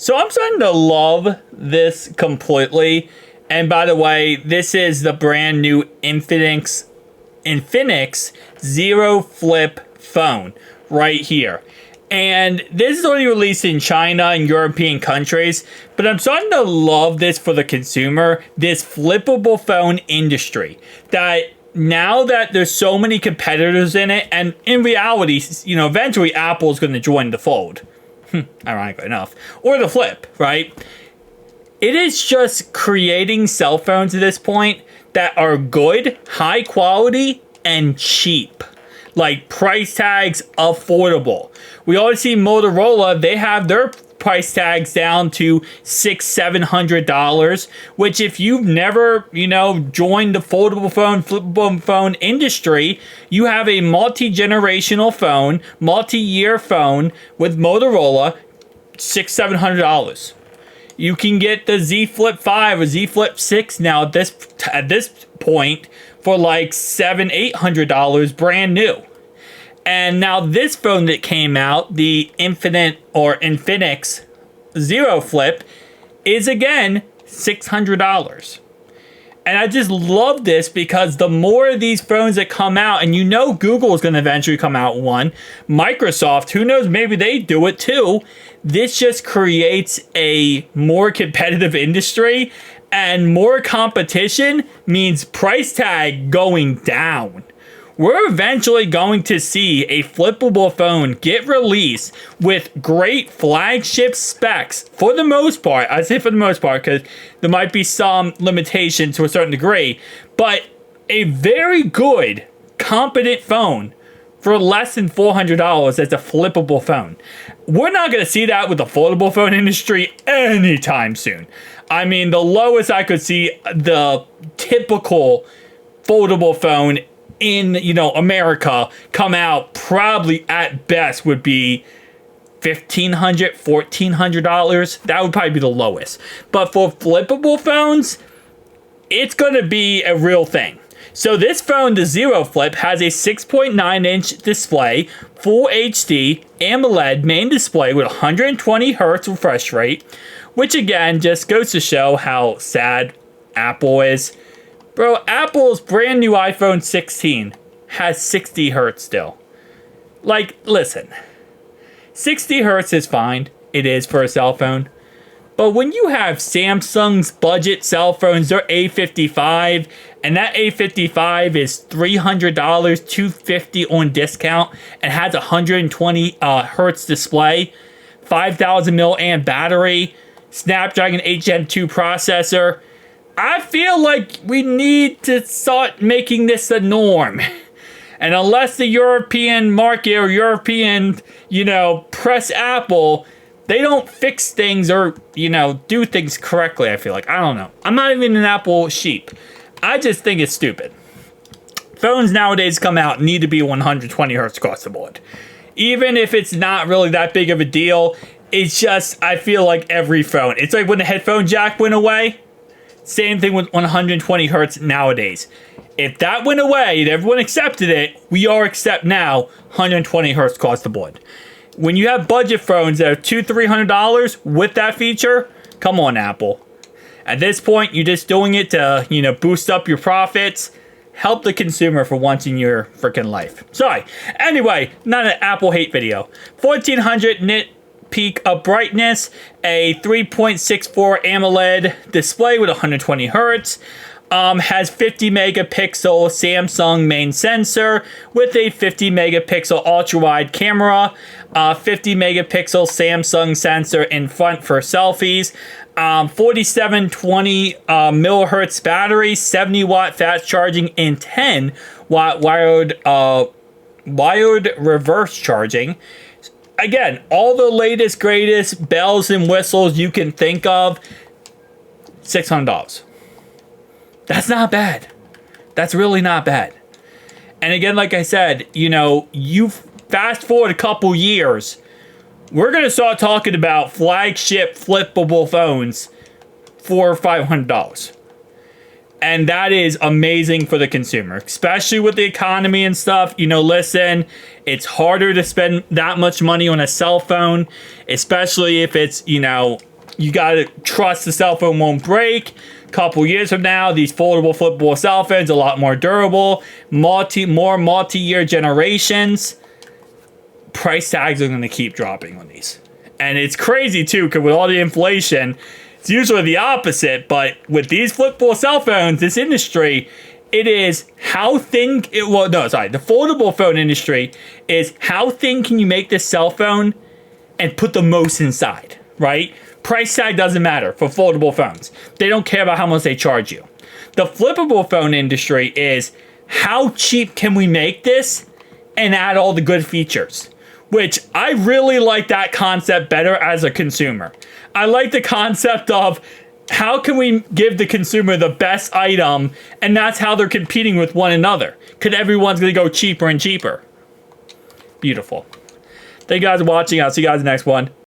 So I'm starting to love this completely. And by the way, this is the brand new Infinix Zero Flip phone right here. And this is only released in China and European countries, but I'm starting to love this for the consumer, this flippable phone industry. That now that there's so many competitors in it, and in reality, eventually Apple's going to join the fold. Ironically enough. Or the flip, right? It is just creating cell phones at this point that are good, high quality, and cheap. Like price tags affordable. We always see Motorola, they have their price tags down to $600-700, which if you've never, joined the foldable phone, flippable phone industry, you have a multi-generational phone, multi-year phone with Motorola, $600-700. You can get the Z Flip 5 or Z Flip 6 now at this point for like $700-800 brand new. And now this phone that came out, the Infinix Zero Flip, is again $600. And I just love this because the more of these phones that come out, and Google is going to eventually come out with one, Microsoft, who knows, maybe they do it too. This just creates a more competitive industry, and more competition means price tag going down. We're eventually going to see a flippable phone get released with great flagship specs for the most part. I say for the most part because there might be some limitations to a certain degree, but a very good, competent phone for less than $400 as a flippable phone. We're not going to see that with the foldable phone industry anytime soon. I mean, the lowest I could see the typical foldable phone in America come out probably at best would be $1,500-1,400. That would probably be the lowest. But for flippable phones, it's going to be a real thing. So this phone, the Zero Flip, has a 6.9-inch display, full HD, AMOLED main display with 120 Hz refresh rate, which again just goes to show how sad Apple is. Bro, Apple's brand new iPhone 16 has 60 Hz still. Like, listen, 60 Hz is fine. It is for a cell phone. But when you have Samsung's budget cell phones, they're A55, and that A55 is $300, $250 on discount, and has a 120 Hz display, 5,000 milliamp battery, Snapdragon 8 Gen 2 processor, I feel like we need to start making this a norm. And unless the European market or European, press Apple, they don't fix things or, do things correctly, I feel like. I don't know. I'm not even an Apple sheep. I just think it's stupid. Phones nowadays come out need to be 120 Hz across the board. Even if it's not really that big of a deal, it's just, I feel like every phone. It's like when the headphone jack went away. Same thing with 120 Hz nowadays. If that went away and everyone accepted it, we all accept now 120 Hz across the board. When you have budget phones that are $200-300 with that feature, come on, Apple. At this point, you're just doing it to, boost up your profits, help the consumer for once in your freaking life. Sorry. Anyway, not an Apple hate video. 1400 nit peak of brightness, a 3.64 AMOLED display with 120 Hz, has 50 megapixel Samsung main sensor with a 50 megapixel ultra wide camera, 50 megapixel Samsung sensor in front for selfies, 4720 millihertz battery, 70 watt fast charging, and 10 watt wired reverse charging. Again, all the latest, greatest bells and whistles you can think of, $600. That's not bad. That's really not bad. And again, like I said, you fast forward a couple years, we're going to start talking about flagship flippable phones for $500. And that is amazing for the consumer, especially with the economy and stuff. Listen, it's harder to spend that much money on a cell phone, especially if it's, You gotta trust the cell phone won't break. Couple years from now, these foldable, flippable cell phones are a lot more durable, multi-year generations. Price tags are gonna keep dropping on these. And it's crazy too, because with all the inflation, it's usually the opposite, but with these flippable cell phones, this industry, it is how thin, the foldable phone industry is how thin can you make this cell phone and put the most inside, right? Price tag doesn't matter for foldable phones. They don't care about how much they charge you. The flippable phone industry is how cheap can we make this and add all the good features, which I really like that concept better as a consumer. I like the concept of how can we give the consumer the best item, and that's how they're competing with one another, because everyone's going to go cheaper and cheaper. Beautiful. Thank you guys for watching. I'll see you guys in the next one.